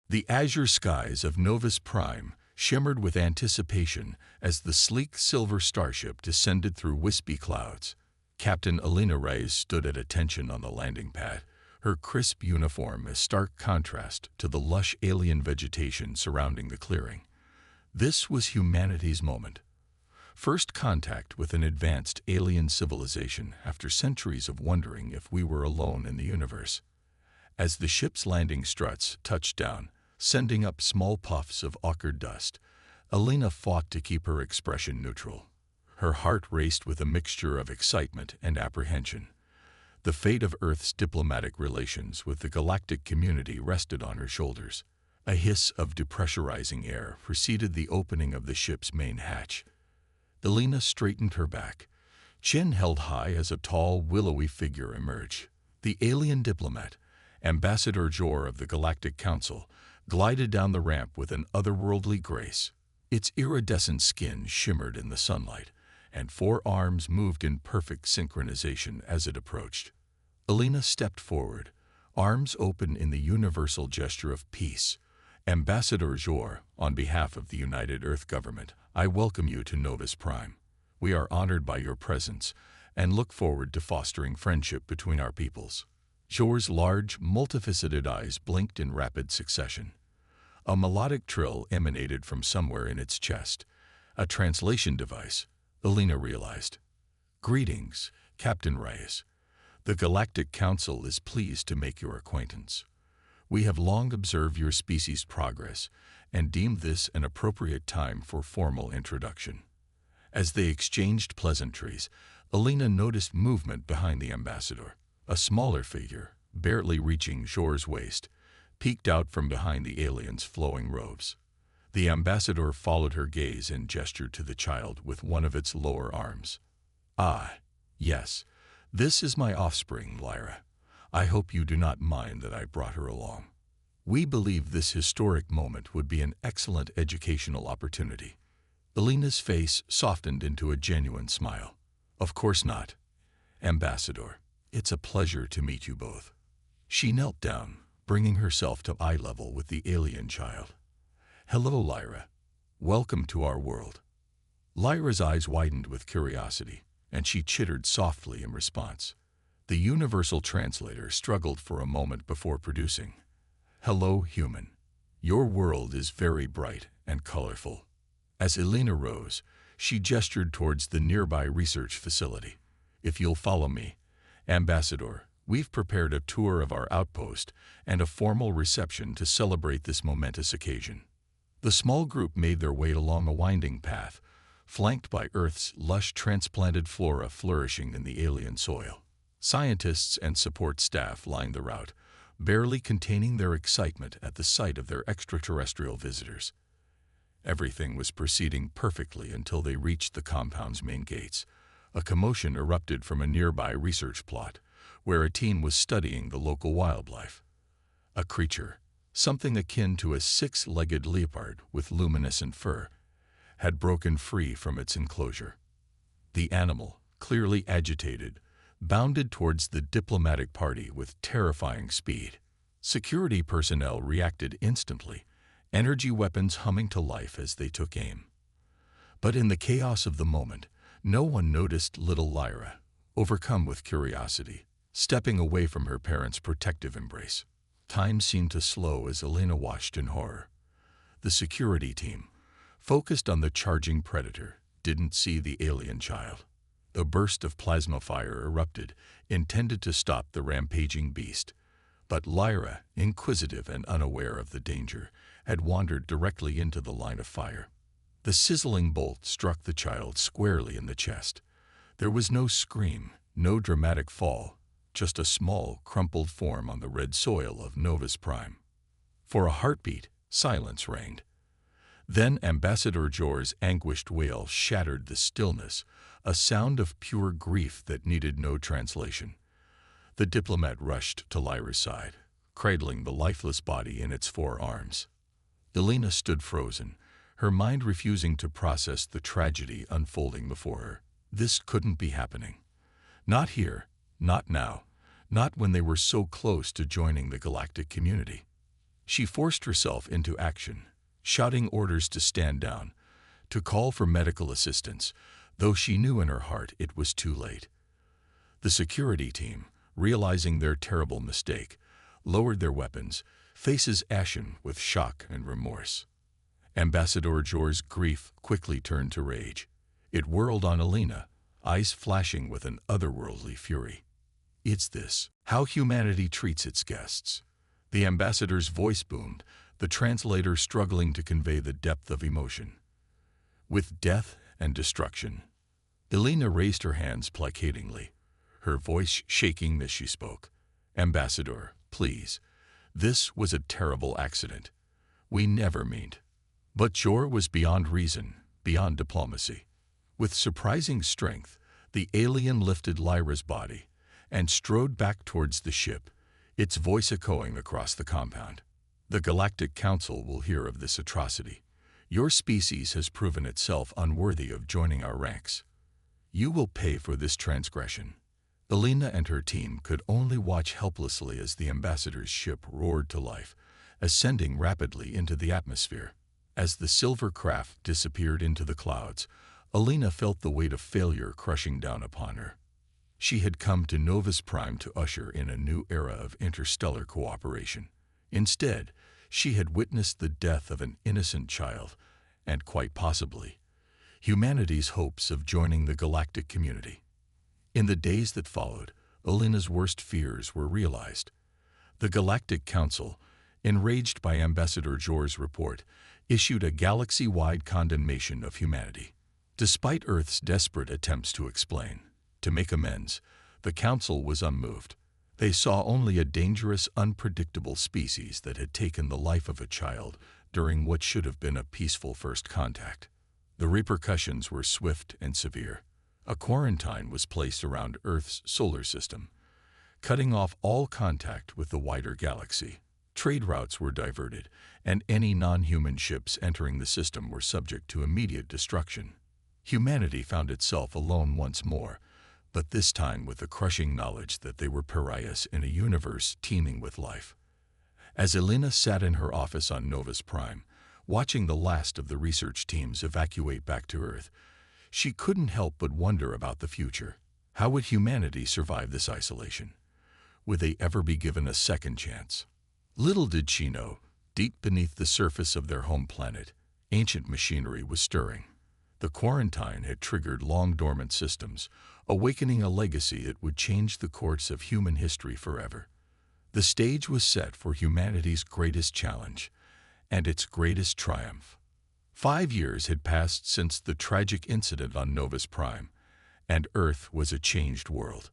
The azure skies of Novus Prime shimmered with anticipation as the sleek silver starship descended through wispy clouds. Captain Alina Reyes stood at attention on the landing pad, her crisp uniform a stark contrast to the lush alien vegetation surrounding the clearing. This was humanity's moment. First contact with an advanced alien civilization after centuries of wondering if we were alone in the universe. As the ship's landing struts touched down, sending up small puffs of ochre dust, Alina fought to keep her expression neutral. Her heart raced with a mixture of excitement and apprehension. The fate of Earth's diplomatic relations with the galactic community rested on her shoulders. A hiss of depressurizing air preceded the opening of the ship's main hatch. Alina straightened her back, chin held high as a tall, willowy figure emerged. The alien diplomat, Ambassador Jor of the Galactic Council, glided down the ramp with an otherworldly grace. Its iridescent skin shimmered in the sunlight, and four arms moved in perfect synchronization as it approached. Alina stepped forward, arms open in the universal gesture of peace. Ambassador Jor, on behalf of the United Earth Government, I welcome you to Novus Prime. We are honored by your presence and look forward to fostering friendship between our peoples. Jor's large, multifaceted eyes blinked in rapid succession. A melodic trill emanated from somewhere in its chest. A translation device, Alina realized. Greetings, Captain Reyes. The Galactic Council is pleased to make your acquaintance. We have long observed your species' progress and deemed this an appropriate time for formal introduction. As they exchanged pleasantries, Alina noticed movement behind the ambassador. A smaller figure, barely reaching Jor's waist, peeked out from behind the alien's flowing robes. The ambassador followed her gaze and gestured to the child with one of its lower arms. Ah, yes, this is my offspring, Lyra. I hope you do not mind that I brought her along. We believe this historic moment would be an excellent educational opportunity. Alina's face softened into a genuine smile. Of course not, Ambassador. It's a pleasure to meet you both. She knelt down, bringing herself to eye level with the alien child. Hello, Lyra. Welcome to our world. Lyra's eyes widened with curiosity, and she chittered softly in response. The universal translator struggled for a moment before producing. Hello, human. Your world is very bright and colorful. As Alina rose, she gestured towards the nearby research facility. If you'll follow me, Ambassador, we've prepared a tour of our outpost and a formal reception to celebrate this momentous occasion. The small group made their way along a winding path, flanked by Earth's lush transplanted flora flourishing in the alien soil. Scientists and support staff lined the route, barely containing their excitement at the sight of their extraterrestrial visitors. Everything was proceeding perfectly until they reached the compound's main gates. A commotion erupted from a nearby research plot, where a team was studying the local wildlife. A creature, something akin to a six-legged leopard with luminescent fur, had broken free from its enclosure. The animal, clearly agitated, bounded towards the diplomatic party with terrifying speed. Security personnel reacted instantly, energy weapons humming to life as they took aim. But in the chaos of the moment, no one noticed little Lyra, overcome with curiosity, stepping away from her parents' protective embrace. Time seemed to slow as Alina watched in horror. The security team, focused on the charging predator, didn't see the alien child. A burst of plasma fire erupted, intended to stop the rampaging beast. But Lyra, inquisitive and unaware of the danger, had wandered directly into the line of fire. The sizzling bolt struck the child squarely in the chest. There was no scream, no dramatic fall, just a small, crumpled form on the red soil of Novus Prime. For a heartbeat, silence reigned. Then Ambassador Jor's anguished wail shattered the stillness, a sound of pure grief that needed no translation. The diplomat rushed to Lyra's side, cradling the lifeless body in its four arms. Alina stood frozen, her mind refusing to process the tragedy unfolding before her. This couldn't be happening. Not here, not now, not when they were so close to joining the galactic community. She forced herself into action, shouting orders to stand down, to call for medical assistance, though she knew in her heart it was too late. The security team, realizing their terrible mistake, lowered their weapons, faces ashen with shock and remorse. Ambassador Jor's grief quickly turned to rage. It whirled on Alina, eyes flashing with an otherworldly fury. "It's this, how humanity treats its guests." The ambassador's voice boomed, the translator struggling to convey the depth of emotion. "With death and destruction." Alina raised her hands placatingly, her voice shaking as she spoke. "Ambassador, please. This was a terrible accident. We never meant." But Jor was beyond reason, beyond diplomacy. With surprising strength, the alien lifted Lyra's body and strode back towards the ship, its voice echoing across the compound. "The Galactic Council will hear of this atrocity. Your species has proven itself unworthy of joining our ranks. You will pay for this transgression." Alina and her team could only watch helplessly as the ambassador's ship roared to life, ascending rapidly into the atmosphere. As the silver craft disappeared into the clouds, Alina felt the weight of failure crushing down upon her. She had come to Novus Prime to usher in a new era of interstellar cooperation. Instead, she had witnessed the death of an innocent child, and quite possibly, humanity's hopes of joining the galactic community. In the days that followed, Alina's worst fears were realized. The Galactic Council, enraged by Ambassador Jor's report, issued a galaxy-wide condemnation of humanity. Despite Earth's desperate attempts to explain, to make amends, the Council was unmoved. They saw only a dangerous, unpredictable species that had taken the life of a child during what should have been a peaceful first contact. The repercussions were swift and severe. A quarantine was placed around Earth's solar system, cutting off all contact with the wider galaxy. Trade routes were diverted, and any non-human ships entering the system were subject to immediate destruction. Humanity found itself alone once more, but this time with the crushing knowledge that they were pariahs in a universe teeming with life. As Alina sat in her office on Novus Prime, watching the last of the research teams evacuate back to Earth, she couldn't help but wonder about the future. How would humanity survive this isolation? Would they ever be given a second chance? Little did she know, deep beneath the surface of their home planet, ancient machinery was stirring. The quarantine had triggered long-dormant systems, awakening a legacy that would change the course of human history forever. The stage was set for humanity's greatest challenge and its greatest triumph. 5 years had passed since the tragic incident on Novus Prime, and Earth was a changed world.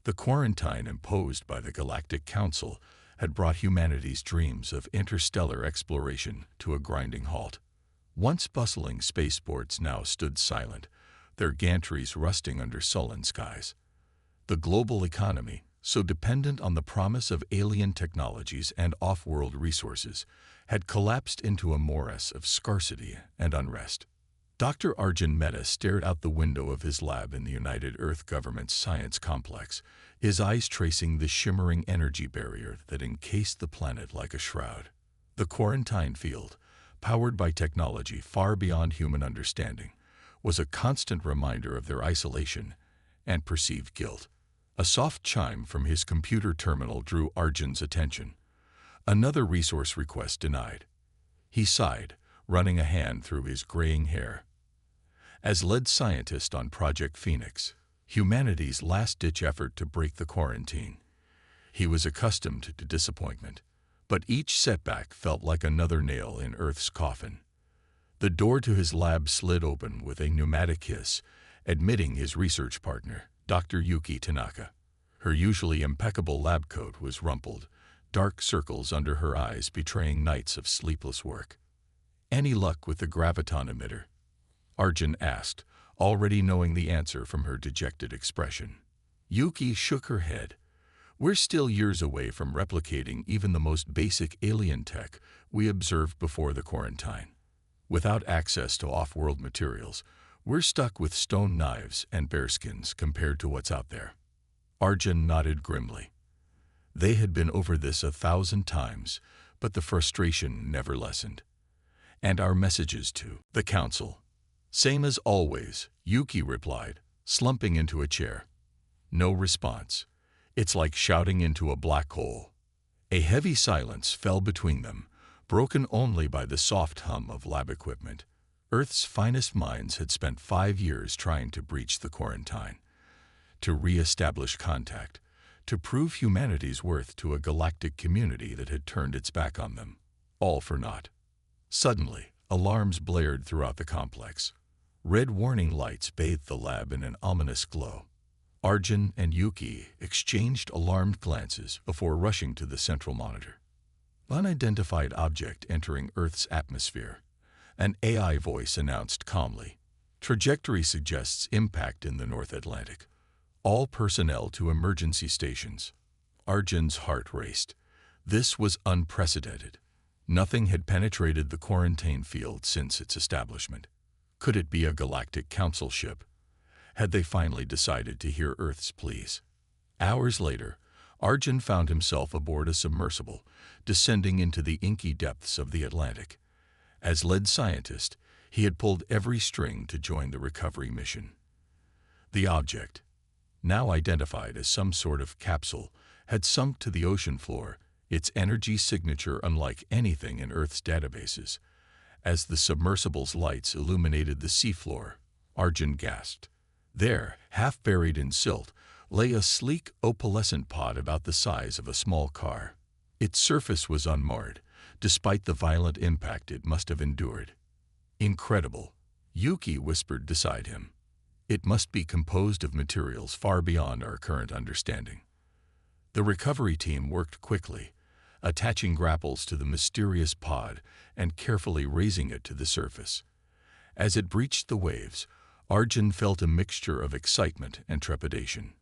The quarantine imposed by the Galactic Council had brought humanity's dreams of interstellar exploration to a grinding halt. Once bustling spaceports now stood silent, their gantries rusting under sullen skies. The global economy, so dependent on the promise of alien technologies and off-world resources, had collapsed into a morass of scarcity and unrest. Dr. Arjun Mehta stared out the window of his lab in the United Earth Government's science complex, his eyes tracing the shimmering energy barrier that encased the planet like a shroud. The quarantine field, powered by technology far beyond human understanding, was a constant reminder of their isolation and perceived guilt. A soft chime from his computer terminal drew Arjun's attention. Another resource request denied. He sighed, running a hand through his graying hair. As lead scientist on Project Phoenix, humanity's last-ditch effort to break the quarantine, he was accustomed to disappointment, but each setback felt like another nail in Earth's coffin. The door to his lab slid open with a pneumatic hiss, admitting his research partner, Dr. Yuki Tanaka. Her usually impeccable lab coat was rumpled, dark circles under her eyes betraying nights of sleepless work. "Any luck with the graviton emitter?" Arjun asked, already knowing the answer from her dejected expression. Yuki shook her head. "We're still years away from replicating even the most basic alien tech we observed before the quarantine. Without access to off-world materials, we're stuck with stone knives and bearskins compared to what's out there." Arjun nodded grimly. They had been over this 1,000 times, But the frustration never lessened. "And our messages to the Council?" "Same as always," Yuki replied, slumping into a chair. No response. It's like shouting into a black hole. A heavy silence fell between them, broken only by the soft hum of lab equipment. Earth's finest minds had spent 5 years trying to breach the quarantine, to re-establish contact, to prove humanity's worth to a galactic community that had turned its back on them. All for naught. Suddenly, alarms blared throughout the complex. Red warning lights bathed the lab in an ominous glow. Arjun and Yuki exchanged alarmed glances before rushing to the central monitor. "Unidentified object entering Earth's atmosphere," an AI voice announced calmly. "Trajectory suggests impact in the North Atlantic. All personnel to emergency stations." Arjun's heart raced. This was unprecedented. Nothing had penetrated the quarantine field since its establishment. Could it be a Galactic Council ship? Had they finally decided to hear Earth's pleas? Hours later, Arjun found himself aboard a submersible, descending into the inky depths of the Atlantic. As lead scientist, he had pulled every string to join the recovery mission. The object, now identified as some sort of capsule, had sunk to the ocean floor, its energy signature unlike anything in Earth's databases. As the submersible's lights illuminated the seafloor, Arjun gasped. There, half buried in silt, lay a sleek, opalescent pod about the size of a small car. Its surface was unmarred, despite the violent impact it must have endured. "Incredible," Yuki whispered beside him. "It must be composed of materials far beyond our current understanding." The recovery team worked quickly, attaching grapples to the mysterious pod and carefully raising it to the surface. As it breached the waves, Arjun felt a mixture of excitement and trepidation.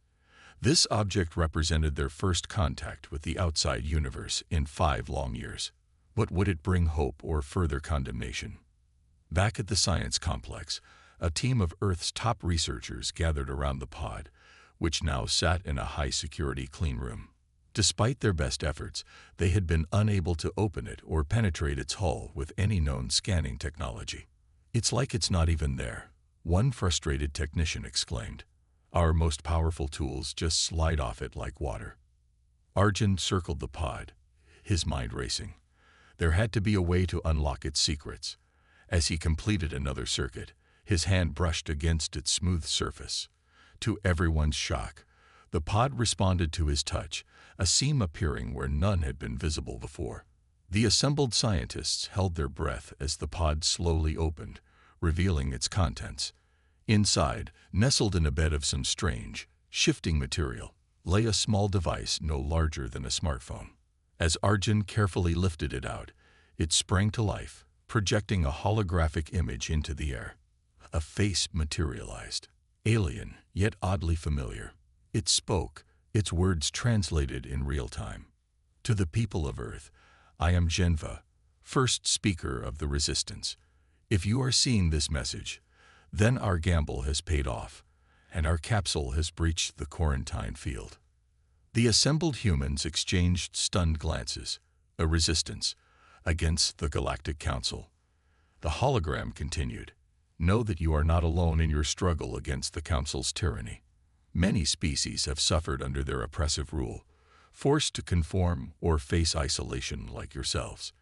This object represented their first contact with the outside universe in 5 long years. But would it bring hope or further condemnation? Back at the science complex, a team of Earth's top researchers gathered around the pod, which now sat in a high-security clean room. Despite their best efforts, they had been unable to open it or penetrate its hull with any known scanning technology. "It's like it's not even there," one frustrated technician exclaimed. "Our most powerful tools just slide off it like water." Arjun circled the pod, his mind racing. There had to be a way to unlock its secrets. As he completed another circuit, his hand brushed against its smooth surface. To everyone's shock, the pod responded to his touch, a seam appearing where none had been visible before. The assembled scientists held their breath as the pod slowly opened, revealing its contents. Inside, nestled in a bed of some strange, shifting material, lay a small device no larger than a smartphone. As Arjun carefully lifted it out, it sprang to life, projecting a holographic image into the air. A face materialized, alien yet oddly familiar. It spoke, its words translated in real time. "To the people of Earth, I am Genva, first speaker of the Resistance. If you are seeing this message, then our gamble has paid off, and our capsule has breached the quarantine field." The assembled humans exchanged stunned glances, a resistance, against the Galactic Council. The hologram continued. "Know that you are not alone in your struggle against the Council's tyranny. Many species have suffered under their oppressive rule, forced to conform or face isolation like yourselves.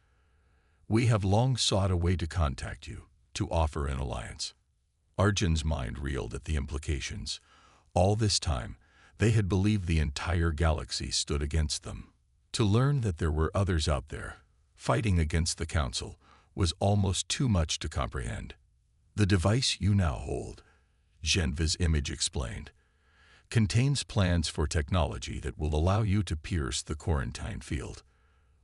We have long sought a way to contact you, to offer an alliance." Arjun's mind reeled at the implications. All this time, they had believed the entire galaxy stood against them. To learn that there were others out there, fighting against the Council, was almost too much to comprehend. "The device you now hold," Genva's image explained, "contains plans for technology that will allow you to pierce the quarantine field.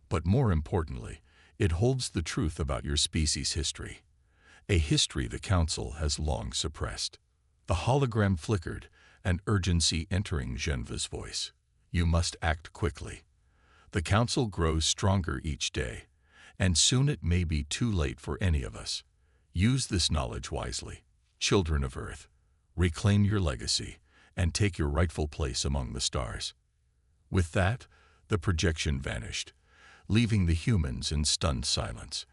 But more importantly, it holds the truth about your species' history, a history the Council has long suppressed." The hologram flickered, an urgency entering Genva's voice. "You must act quickly. The Council grows stronger each day, and soon it may be too late for any of us. Use this knowledge wisely. Children of Earth, reclaim your legacy and take your rightful place among the stars." With that, the projection vanished, leaving the humans in stunned silence.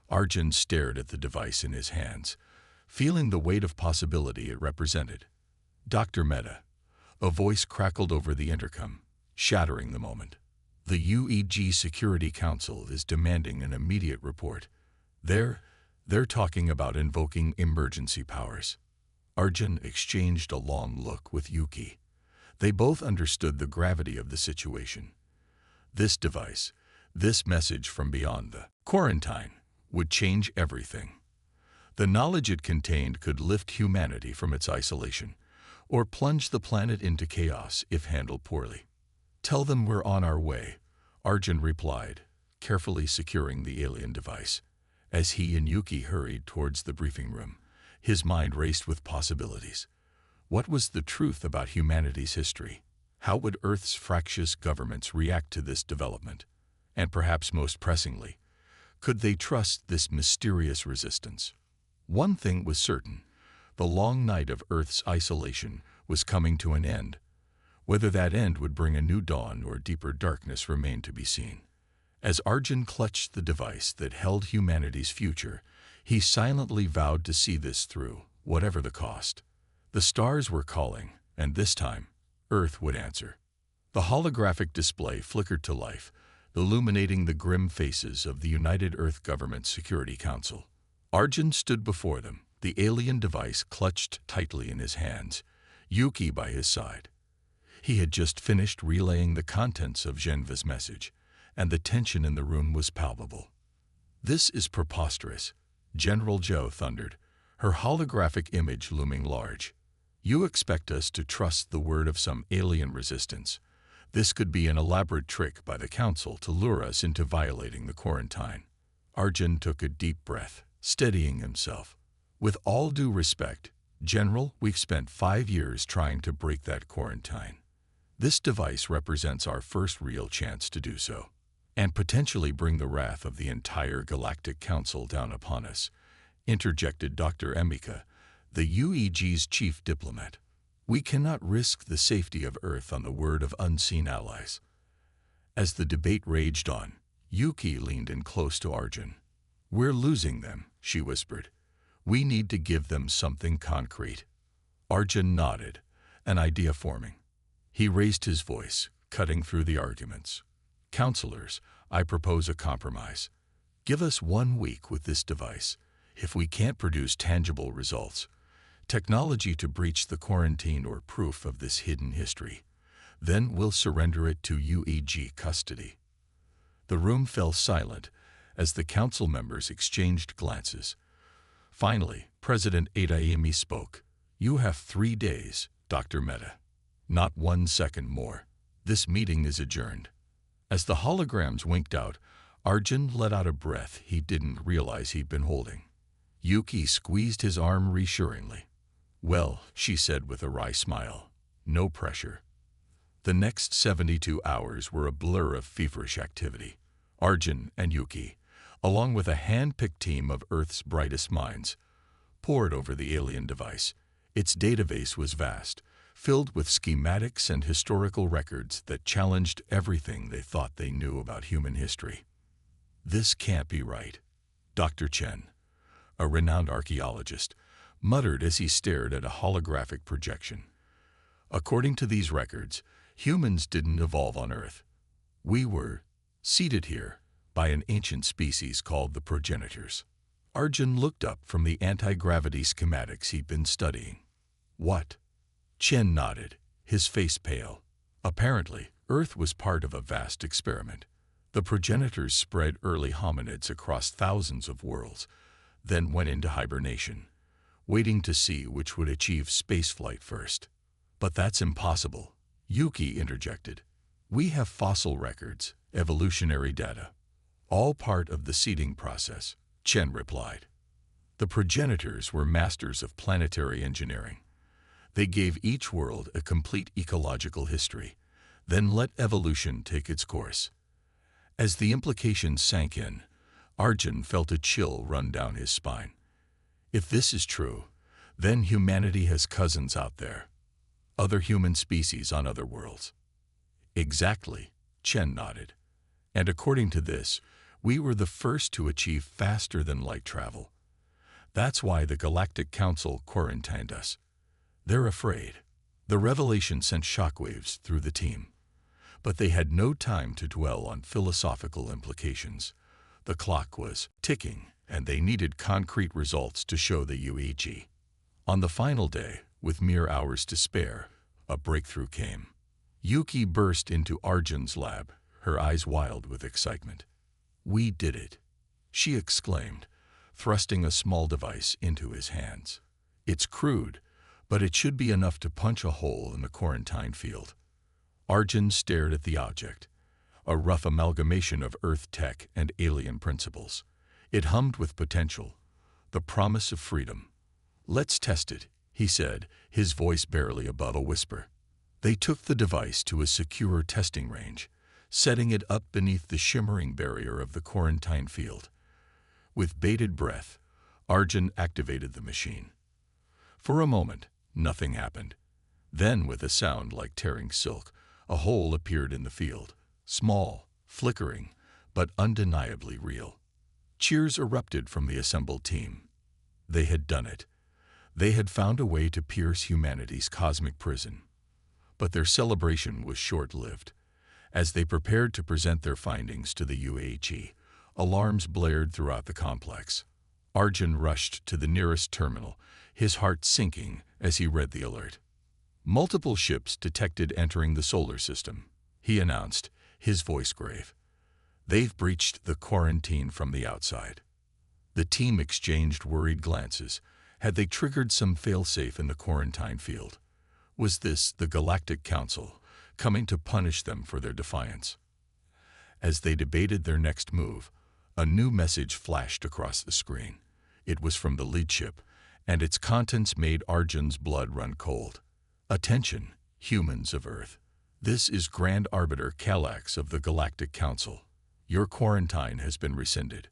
Arjun stared at the device in his hands, feeling the weight of possibility it represented. Dr. Mehta. A voice crackled over the intercom, shattering the moment. The UEG Security Council is demanding an immediate report. They're talking about invoking emergency powers. Arjun exchanged a long look with Yuki. They both understood the gravity of the situation. This device, this message from beyond the quarantine, would change everything. The knowledge it contained could lift humanity from its isolation, or plunge the planet into chaos if handled poorly. "Tell them we're on our way," Arjun replied, carefully securing the alien device. As he and Yuki hurried towards the briefing room, his mind raced with possibilities. What was the truth about humanity's history? How would Earth's fractious governments react to this development? And perhaps most pressingly, could they trust this mysterious resistance? One thing was certain: the long night of Earth's isolation was coming to an end. Whether that end would bring a new dawn or deeper darkness remained to be seen. As Arjun clutched the device that held humanity's future, he silently vowed to see this through, whatever the cost. The stars were calling, and this time, Earth would answer. The holographic display flickered to life, illuminating the grim faces of the United Earth Government Security Council. Arjun stood before them, the alien device clutched tightly in his hands, Yuki by his side. He had just finished relaying the contents of Genva's message, and the tension in the room was palpable. "This is preposterous," General Zhou thundered, her holographic image looming large. "You expect us to trust the word of some alien resistance. This could be an elaborate trick by the Council to lure us into violating the quarantine." Arjun took a deep breath, steadying himself. "With all due respect, General, we've spent 5 years trying to break that quarantine. This device represents our first real chance to do so, and potentially bring the wrath of the entire Galactic Council down upon us," interjected Dr. Emika, the UEG's chief diplomat. "We cannot risk the safety of Earth on the word of unseen allies." As the debate raged on, Yuki leaned in close to Arjun. "We're losing them," she whispered. "We need to give them something concrete." Arjun nodded, an idea forming. He raised his voice, cutting through the arguments. "Counselors, I propose a compromise. Give us 1 week with this device. If we can't produce tangible results, technology to breach the quarantine or proof of this hidden history, then we'll surrender it to UEG custody." The room fell silent as the council members exchanged glances. Finally, President Adaimi spoke. "You have 3 days, Dr. Mehta. Not 1 second more. This meeting is adjourned." As the holograms winked out, Arjun let out a breath he didn't realize he'd been holding. Yuki squeezed his arm reassuringly. "Well," she said with a wry smile, "no pressure." The next 72 hours were a blur of feverish activity. Arjun and Yuki, along with a hand-picked team of Earth's brightest minds, pored over the alien device. Its database was vast, filled with schematics and historical records that challenged everything they thought they knew about human history. "This can't be right," Dr. Chen, a renowned archaeologist, muttered as he stared at a holographic projection. "According to these records, humans didn't evolve on Earth. We were seeded here by an ancient species called the progenitors." Arjun looked up from the anti-gravity schematics he'd been studying. "What?" Chen nodded, his face pale. "Apparently, Earth was part of a vast experiment. The progenitors spread early hominids across thousands of worlds, then went into hibernation, waiting to see which would achieve spaceflight first." "But that's impossible," Yuki interjected. "We have fossil records, evolutionary data. All part of the seeding process," Chen replied. "The progenitors were masters of planetary engineering. They gave each world a complete ecological history, then let evolution take its course." As the implications sank in, Arjun felt a chill run down his spine. If this is true, then humanity has cousins out there. Other human species on other worlds. "Exactly," Chen nodded. And according to this, we were the first to achieve faster-than-light travel. That's why the Galactic Council quarantined us. They're afraid. The revelation sent shockwaves through the team. But they had no time to dwell on philosophical implications. The clock was ticking, and they needed concrete results to show the UEG. On the final day, with mere hours to spare, a breakthrough came. Yuki burst into Arjun's lab, her eyes wild with excitement. "We did it," she exclaimed, thrusting a small device into his hands. "It's crude, but it should be enough to punch a hole in the quarantine field." Arjun stared at the object, a rough amalgamation of Earth tech and alien principles. It hummed with potential, the promise of freedom. "Let's test it," he said, his voice barely above a whisper. They took the device to a secure testing range, setting it up beneath the shimmering barrier of the quarantine field. With bated breath, Arjun activated the machine. For a moment, nothing happened. Then, with a sound like tearing silk, a hole appeared in the field, small, flickering, but undeniably real. Cheers erupted from the assembled team. They had done it. They had found a way to pierce humanity's cosmic prison. But their celebration was short-lived. As they prepared to present their findings to the UAG, alarms blared throughout the complex. Arjun rushed to the nearest terminal, his heart sinking as he read the alert. "Multiple ships detected entering the solar system," he announced, his voice grave. "They've breached the quarantine from the outside." The team exchanged worried glances. Had they triggered some failsafe in the quarantine field? Was this the Galactic Council coming to punish them for their defiance? As they debated their next move, a new message flashed across the screen. It was from the lead ship, and its contents made Arjun's blood run cold. "Attention, humans of Earth. This is Grand Arbiter Kallax of the Galactic Council. Your quarantine has been rescinded.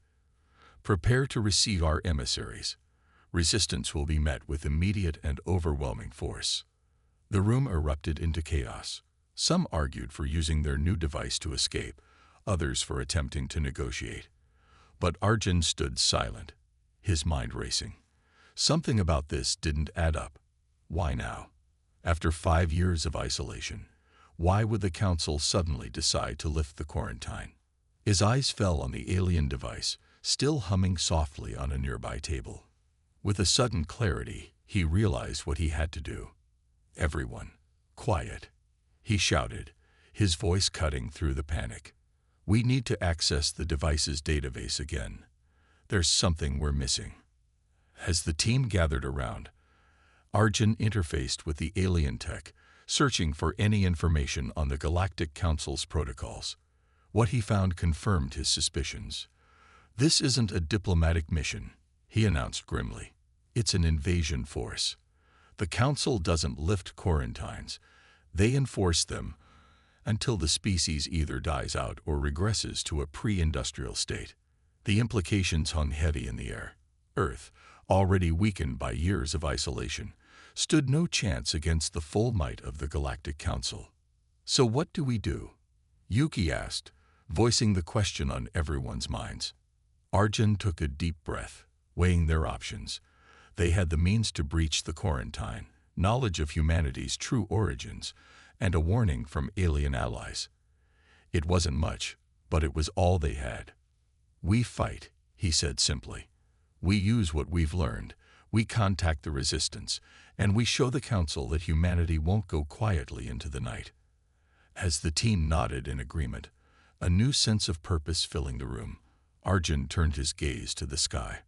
Prepare to receive our emissaries. Resistance will be met with immediate and overwhelming force." The room erupted into chaos. Some argued for using their new device to escape, others for attempting to negotiate. But Arjun stood silent, his mind racing. Something about this didn't add up. Why now? After 5 years of isolation, why would the Council suddenly decide to lift the quarantine? His eyes fell on the alien device, still humming softly on a nearby table. With a sudden clarity, he realized what he had to do. "Everyone, quiet," he shouted, his voice cutting through the panic. "We need to access the device's database again. There's something we're missing." As the team gathered around, Arjun interfaced with the alien tech, searching for any information on the Galactic Council's protocols. What he found confirmed his suspicions. "This isn't a diplomatic mission," he announced grimly. "It's an invasion force. The Council doesn't lift quarantines. They enforce them until the species either dies out or regresses to a pre-industrial state." The implications hung heavy in the air. Earth, already weakened by years of isolation, stood no chance against the full might of the Galactic Council. "So what do we do?" Yuki asked, voicing the question on everyone's minds. Arjun took a deep breath, weighing their options. They had the means to breach the quarantine, knowledge of humanity's true origins, and a warning from alien allies. It wasn't much, but it was all they had. "We fight," he said simply. "We use what we've learned, we contact the resistance, and we show the Council that humanity won't go quietly into the night." As the team nodded in agreement, a new sense of purpose filling the room, Arjun turned his gaze to the sky.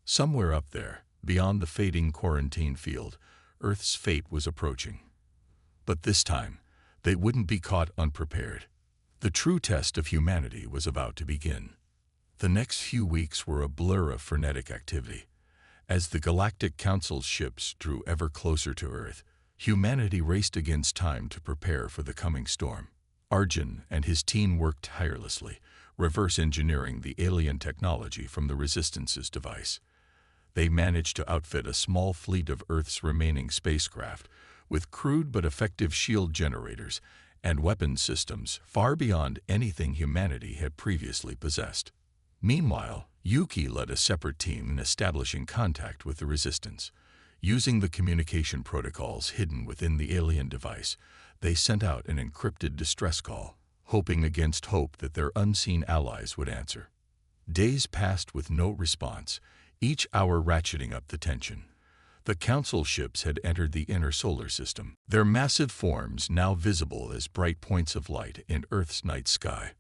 Somewhere up there, beyond the fading quarantine field, Earth's fate was approaching. But this time, they wouldn't be caught unprepared. The true test of humanity was about to begin. The next few weeks were a blur of frenetic activity. As the Galactic Council's ships drew ever closer to Earth, humanity raced against time to prepare for the coming storm. Arjun and his team worked tirelessly, reverse engineering the alien technology from the Resistance's device. They managed to outfit a small fleet of Earth's remaining spacecraft with crude but effective shield generators and weapon systems far beyond anything humanity had previously possessed. Meanwhile, Yuki led a separate team in establishing contact with the Resistance. Using the communication protocols hidden within the alien device, they sent out an encrypted distress call, hoping against hope that their unseen allies would answer. Days passed with no response, each hour ratcheting up the tension. The Council ships had entered the inner solar system, their massive forms now visible as bright points of light in Earth's night sky.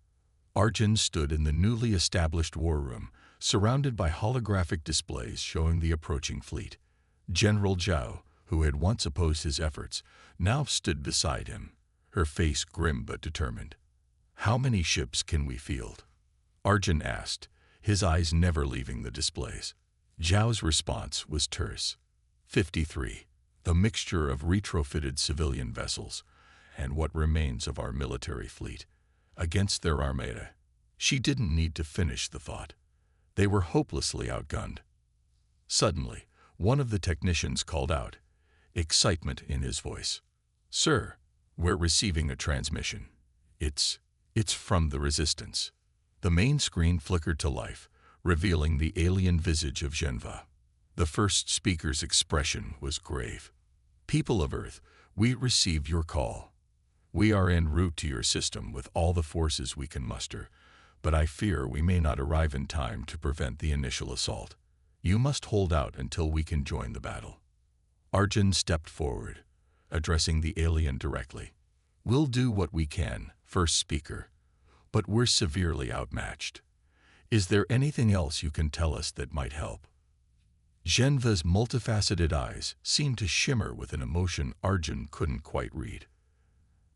Arjun stood in the newly established war room, surrounded by holographic displays showing the approaching fleet. General Zhao, who had once opposed his efforts, now stood beside him, her face grim but determined. "How many ships can we field?" Arjun asked, his eyes never leaving the displays. Zhao's response was terse. 53, the mixture of retrofitted civilian vessels and what remains of our military fleet, against their armada. She didn't need to finish the thought. They were hopelessly outgunned. Suddenly, one of the technicians called out, excitement in his voice. "Sir, we're receiving a transmission. It's from the Resistance." The main screen flickered to life, revealing the alien visage of Genva. The first speaker's expression was grave. "People of Earth, we receive your call. We are en route to your system with all the forces we can muster, but I fear we may not arrive in time to prevent the initial assault. You must hold out until we can join the battle." Arjun stepped forward, addressing the alien directly. "We'll do what we can, first speaker, but we're severely outmatched. Is there anything else you can tell us that might help?" Genva's multifaceted eyes seemed to shimmer with an emotion Arjun couldn't quite read.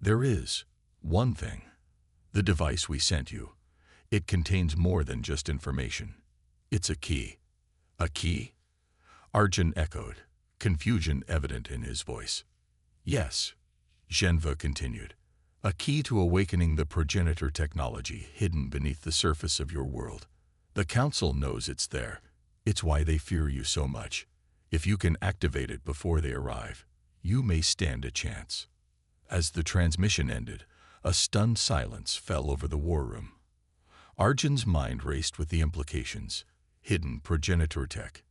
"There is one thing. The device we sent you. It contains more than just information. It's a key." "A key?" Arjun echoed, confusion evident in his voice. "Yes," Genva continued. "A key to awakening the progenitor technology hidden beneath the surface of your world. The Council knows it's there. It's why they fear you so much. If you can activate it before they arrive, you may stand a chance." As the transmission ended, a stunned silence fell over the war room. Arjun's mind raced with the implications. Hidden progenitor tech.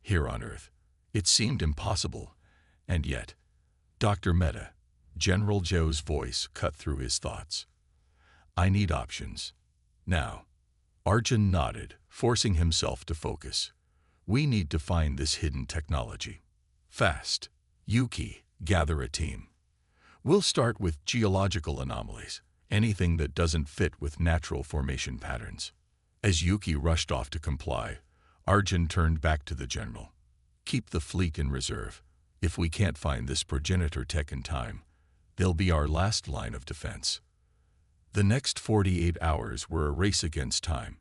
Here on Earth. It seemed impossible. And yet, Dr. Mehta, General Zhao's voice cut through his thoughts. "I need options. Now." Arjun nodded, forcing himself to focus. "We need to find this hidden technology. Fast. Yuki, gather a team. We'll start with geological anomalies, anything that doesn't fit with natural formation patterns." As Yuki rushed off to comply, Arjun turned back to the general. "Keep the fleet in reserve. If we can't find this progenitor tech in time, they'll be our last line of defense." The next 48 hours were a race against time.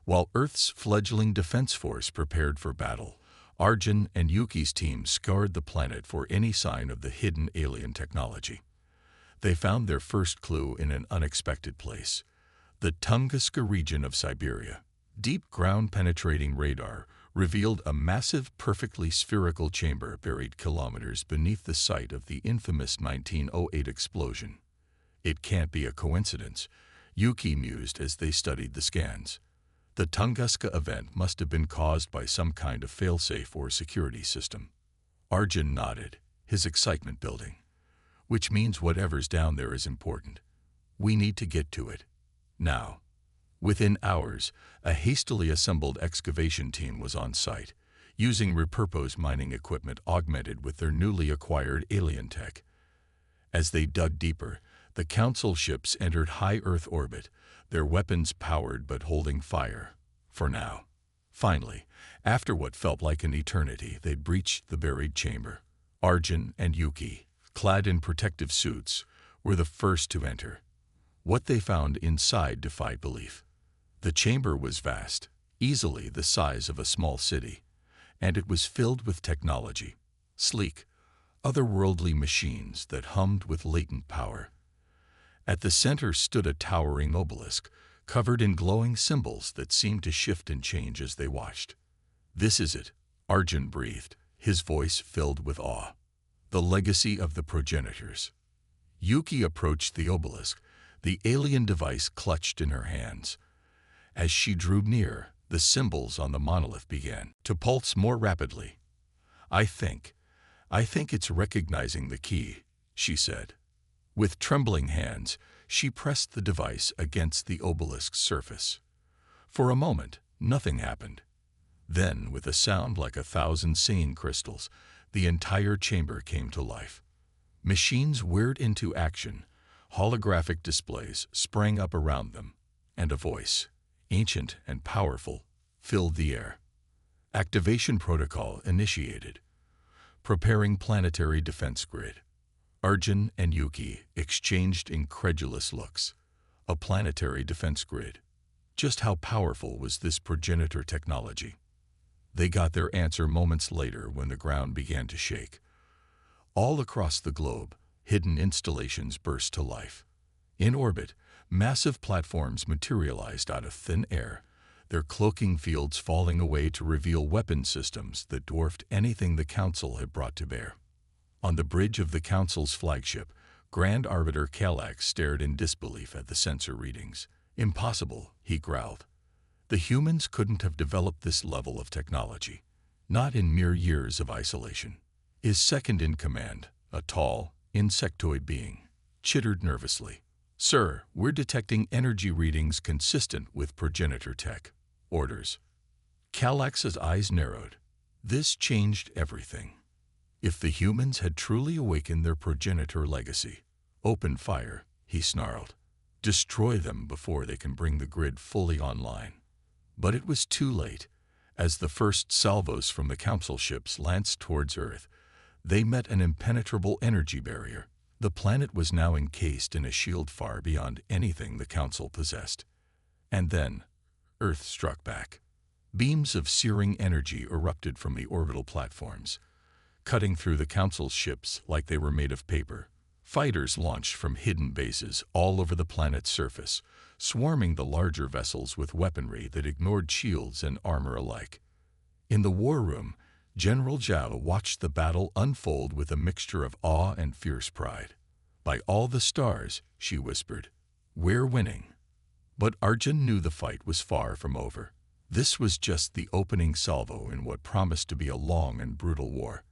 While Earth's fledgling defense force prepared for battle, Arjun and Yuki's team scoured the planet for any sign of the hidden alien technology. They found their first clue in an unexpected place: the Tunguska region of Siberia. Deep ground-penetrating radar revealed a massive, perfectly spherical chamber buried kilometers beneath the site of the infamous 1908 explosion. "It can't be a coincidence," Yuki mused as they studied the scans. "The Tunguska event must have been caused by some kind of failsafe or security system." Arjun nodded, his excitement building. "Which means whatever's down there is important. We need to get to it. Now." Within hours, a hastily assembled excavation team was on site, using repurposed mining equipment augmented with their newly acquired alien tech. As they dug deeper, the Council ships entered high Earth orbit, their weapons powered but holding fire. For now. Finally, after what felt like an eternity, they'd breached the buried chamber. Arjun and Yuki, clad in protective suits, were the first to enter. What they found inside defied belief. The chamber was vast, easily the size of a small city, and it was filled with technology, sleek, otherworldly machines that hummed with latent power. At the center stood a towering obelisk, covered in glowing symbols that seemed to shift and change as they watched. "This is it," Arjun breathed, his voice filled with awe. "The legacy of the progenitors." Yuki approached the obelisk, the alien device clutched in her hands. As she drew near, the symbols on the monolith began to pulse more rapidly. I think it's recognizing the key," she said. With trembling hands, she pressed the device against the obelisk's surface. For a moment, nothing happened. Then, with a sound like 1,000 singing crystals, the entire chamber came to life. Machines whirred into action, holographic displays sprang up around them, and a voice, ancient and powerful, filled the air. Activation protocol initiated. Preparing planetary defense grid. Arjun and Yuki exchanged incredulous looks. A planetary defense grid. Just how powerful was this progenitor technology? They got their answer moments later when the ground began to shake. All across the globe, hidden installations burst to life. In orbit, massive platforms materialized out of thin air, their cloaking fields falling away to reveal weapon systems that dwarfed anything the Council had brought to bear. On the bridge of the Council's flagship, Grand Arbiter Calax stared in disbelief at the sensor readings. "Impossible," he growled. "The humans couldn't have developed this level of technology, not in mere years of isolation." His second-in-command, a tall, insectoid being, chittered nervously. "Sir, we're detecting energy readings consistent with progenitor tech. Orders." Calax's eyes narrowed. This changed everything. If the humans had truly awakened their progenitor legacy, "Open fire," he snarled. "Destroy them before they can bring the grid fully online." But it was too late. As the first salvos from the Council ships lanced towards Earth, they met an impenetrable energy barrier. The planet was now encased in a shield far beyond anything the Council possessed. And then, Earth struck back. Beams of searing energy erupted from the orbital platforms, cutting through the Council's ships like they were made of paper. Fighters launched from hidden bases all over the planet's surface, swarming the larger vessels with weaponry that ignored shields and armor alike. In the war room, General Zhao watched the battle unfold with a mixture of awe and fierce pride. "By all the stars," she whispered, "we're winning." But Arjun knew the fight was far from over. This was just the opening salvo in what promised to be a long and brutal war.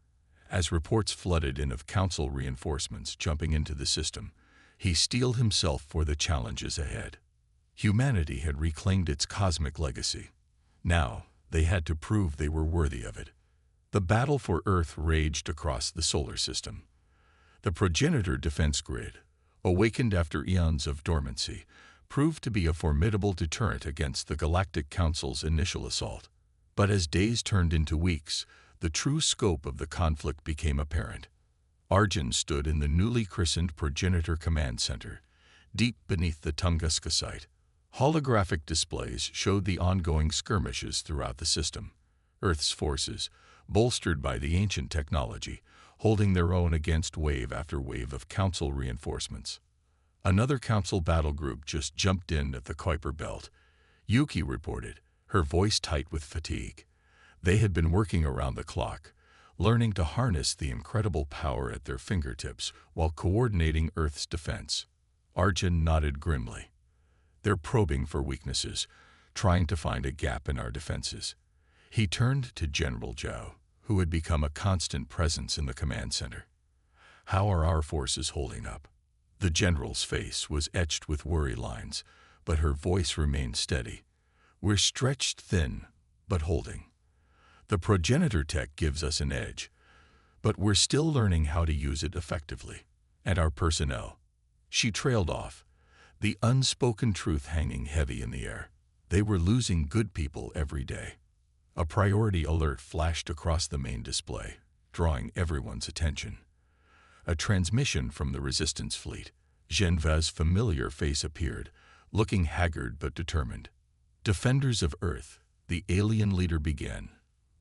As reports flooded in of Council reinforcements jumping into the system, he steeled himself for the challenges ahead. Humanity had reclaimed its cosmic legacy. Now, they had to prove they were worthy of it. The battle for Earth raged across the solar system. The progenitor defense grid, awakened after eons of dormancy, proved to be a formidable deterrent against the Galactic Council's initial assault. But as days turned into weeks, the true scope of the conflict became apparent. Arjun stood in the newly christened Progenitor Command Center, deep beneath the Tunguska site. Holographic displays showed the ongoing skirmishes throughout the system. Earth's forces, bolstered by the ancient technology, holding their own against wave after wave of Council reinforcements. Another Council battle group just jumped in at the Kuiper Belt. Yuki reported, her voice tight with fatigue. They had been working around the clock, learning to harness the incredible power at their fingertips while coordinating Earth's defense. Arjun nodded grimly. "They're probing for weaknesses, trying to find a gap in our defenses." He turned to General Zhao, who had become a constant presence in the command center. "How are our forces holding up?" The general's face was etched with worry lines, but her voice remained steady. "We're stretched thin, but holding. The progenitor tech gives us an edge, but we're still learning how to use it effectively. And our personnel." She trailed off, the unspoken truth hanging heavy in the air. They were losing good people every day. A priority alert flashed across the main display, drawing everyone's attention. A transmission from the Resistance fleet. Genva's familiar face appeared, looking haggard but determined. "Defenders of Earth," the alien leader began.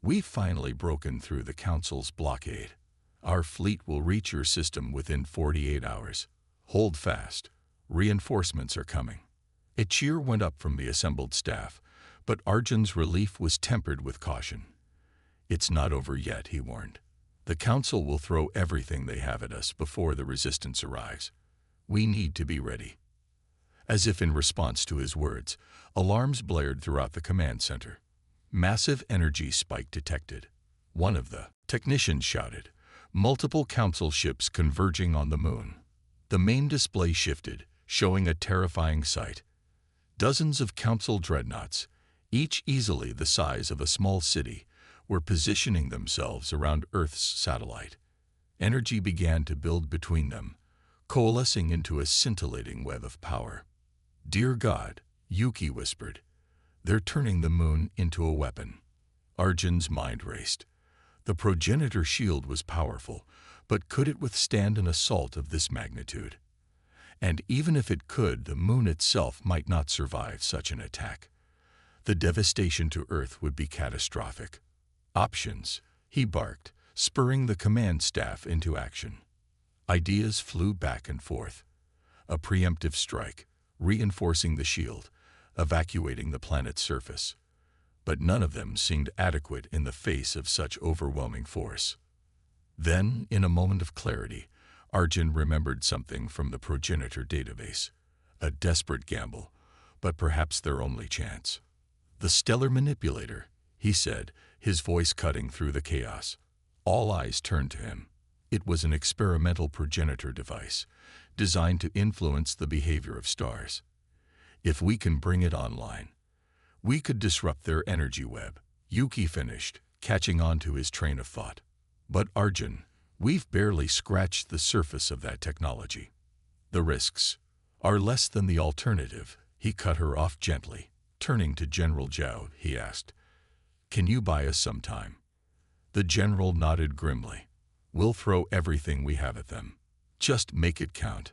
"We've finally broken through the Council's blockade. Our fleet will reach your system within 48 hours. Hold fast. Reinforcements are coming." A cheer went up from the assembled staff, but Arjun's relief was tempered with caution. "It's not over yet," he warned. "The Council will throw everything they have at us before the Resistance arrives." We need to be ready." As if in response to his words, alarms blared throughout the command center. Massive energy spike detected. One of the technicians shouted, multiple council ships converging on the moon. The main display shifted, showing a terrifying sight. Dozens of council dreadnoughts, each easily the size of a small city, were positioning themselves around Earth's satellite. Energy began to build between them, coalescing into a scintillating web of power. "Dear God," Yuki whispered, "they're turning the moon into a weapon." Arjun's mind raced. The progenitor shield was powerful, but could it withstand an assault of this magnitude? And even if it could, the moon itself might not survive such an attack. The devastation to Earth would be catastrophic. "Options," he barked, spurring the command staff into action. Ideas flew back and forth. A preemptive strike, reinforcing the shield, evacuating the planet's surface. But none of them seemed adequate in the face of such overwhelming force. Then, in a moment of clarity, Arjun remembered something from the progenitor database. A desperate gamble, but perhaps their only chance. "The stellar manipulator," he said, his voice cutting through the chaos. All eyes turned to him. It was an experimental progenitor device, designed to influence the behavior of stars. "If we can bring it online, we could disrupt their energy web," Yuki finished, catching on to his train of thought. "But Arjun, we've barely scratched the surface of that technology. The risks are less than the alternative," he cut her off gently. Turning to General Zhao, he asked, "Can you buy us some time?" The general nodded grimly. "We'll throw everything we have at them. Just make it count."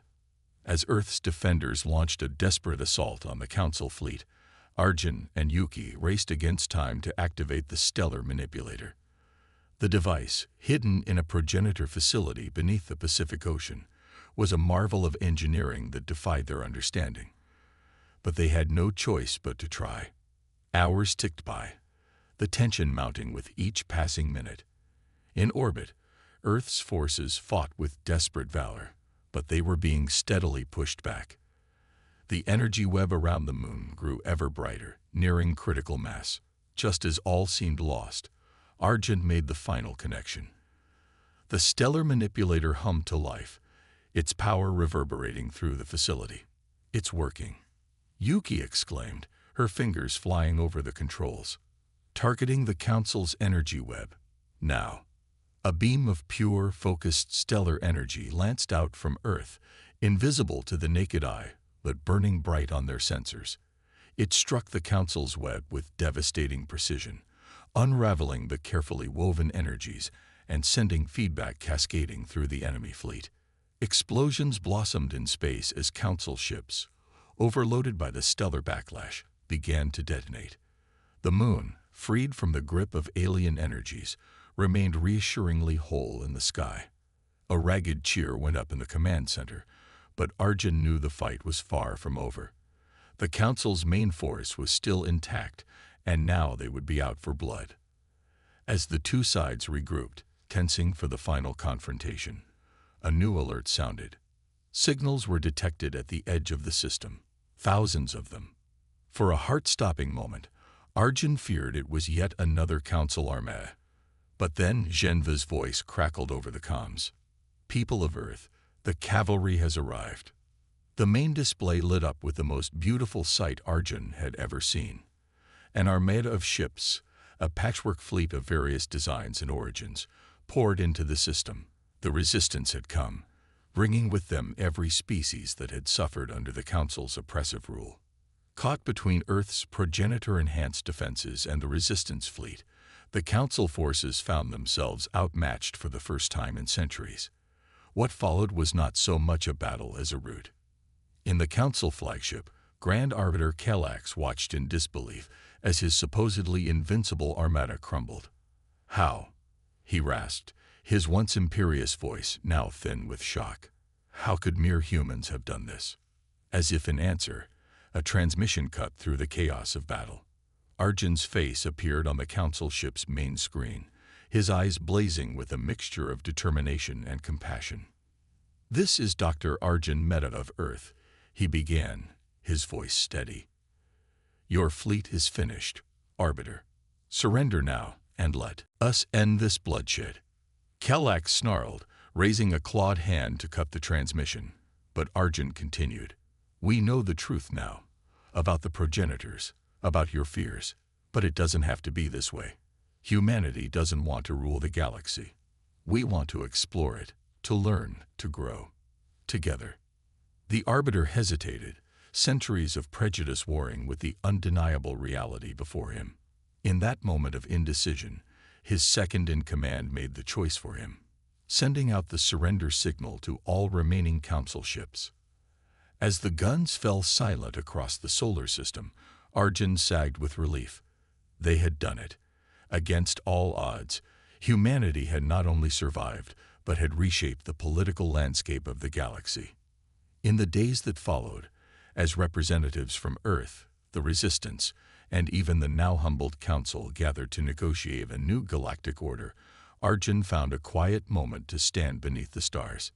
As Earth's defenders launched a desperate assault on the Council fleet, Arjun and Yuki raced against time to activate the stellar manipulator. The device, hidden in a progenitor facility beneath the Pacific Ocean, was a marvel of engineering that defied their understanding. But they had no choice but to try. Hours ticked by, the tension mounting with each passing minute. In orbit, Earth's forces fought with desperate valor, but they were being steadily pushed back. The energy web around the moon grew ever brighter, nearing critical mass. Just as all seemed lost, Arjun made the final connection. The stellar manipulator hummed to life, its power reverberating through the facility. "It's working," Yuki exclaimed, her fingers flying over the controls. "Targeting the Council's energy web. Now." A beam of pure, focused stellar energy lanced out from Earth, invisible to the naked eye, but burning bright on their sensors. It struck the Council's web with devastating precision, unraveling the carefully woven energies and sending feedback cascading through the enemy fleet. Explosions blossomed in space as Council ships, overloaded by the stellar backlash, began to detonate. The moon, freed from the grip of alien energies, remained reassuringly whole in the sky. A ragged cheer went up in the command center, but Arjun knew the fight was far from over. The Council's main force was still intact, and now they would be out for blood. As the two sides regrouped, tensing for the final confrontation, a new alert sounded. Signals were detected at the edge of the system, thousands of them. For a heart-stopping moment, Arjun feared it was yet another Council armada. But then Zhenva's voice crackled over the comms. "People of Earth, the cavalry has arrived." The main display lit up with the most beautiful sight Arjun had ever seen. An armada of ships, a patchwork fleet of various designs and origins, poured into the system. The resistance had come, bringing with them every species that had suffered under the Council's oppressive rule. Caught between Earth's progenitor-enhanced defenses and the resistance fleet, the Council forces found themselves outmatched for the first time in centuries. What followed was not so much a battle as a rout. In the Council flagship, Grand Arbiter Kallax watched in disbelief as his supposedly invincible armada crumbled. "How?" he rasped, his once imperious voice now thin with shock. "How could mere humans have done this?" As if in answer, a transmission cut through the chaos of battle. Arjun's face appeared on the Council ship's main screen, his eyes blazing with a mixture of determination and compassion. "This is Dr. Arjun Mehta of Earth," he began, his voice steady. "Your fleet is finished, Arbiter. Surrender now, and let us end this bloodshed." Kelak snarled, raising a clawed hand to cut the transmission, but Arjun continued. "We know the truth now, about the progenitors, about your fears, but it doesn't have to be this way. Humanity doesn't want to rule the galaxy. We want to explore it, to learn, to grow. Together." The Arbiter hesitated, centuries of prejudice warring with the undeniable reality before him. In that moment of indecision, his second-in-command made the choice for him, sending out the surrender signal to all remaining Council ships. As the guns fell silent across the solar system, Arjun sagged with relief. They had done it. Against all odds, humanity had not only survived, but had reshaped the political landscape of the galaxy. In the days that followed, as representatives from Earth, the Resistance, and even the now humbled Council gathered to negotiate a new galactic order, Arjun found a quiet moment to stand beneath the stars.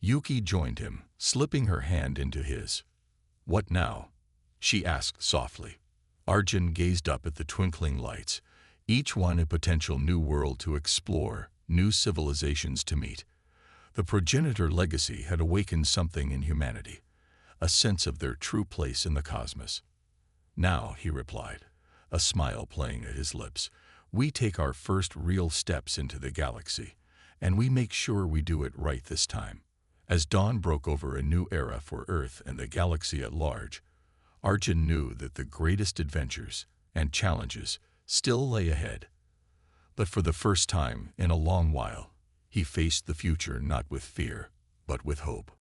Yuki joined him, slipping her hand into his. "What now?" she asked softly. Arjun gazed up at the twinkling lights, each one a potential new world to explore, new civilizations to meet. The progenitor legacy had awakened something in humanity, a sense of their true place in the cosmos. "Now," he replied, a smile playing at his lips, "we take our first real steps into the galaxy, and we make sure we do it right this time." As dawn broke over a new era for Earth and the galaxy at large, Arjun knew that the greatest adventures and challenges still lay ahead. But for the first time in a long while, he faced the future not with fear, but with hope.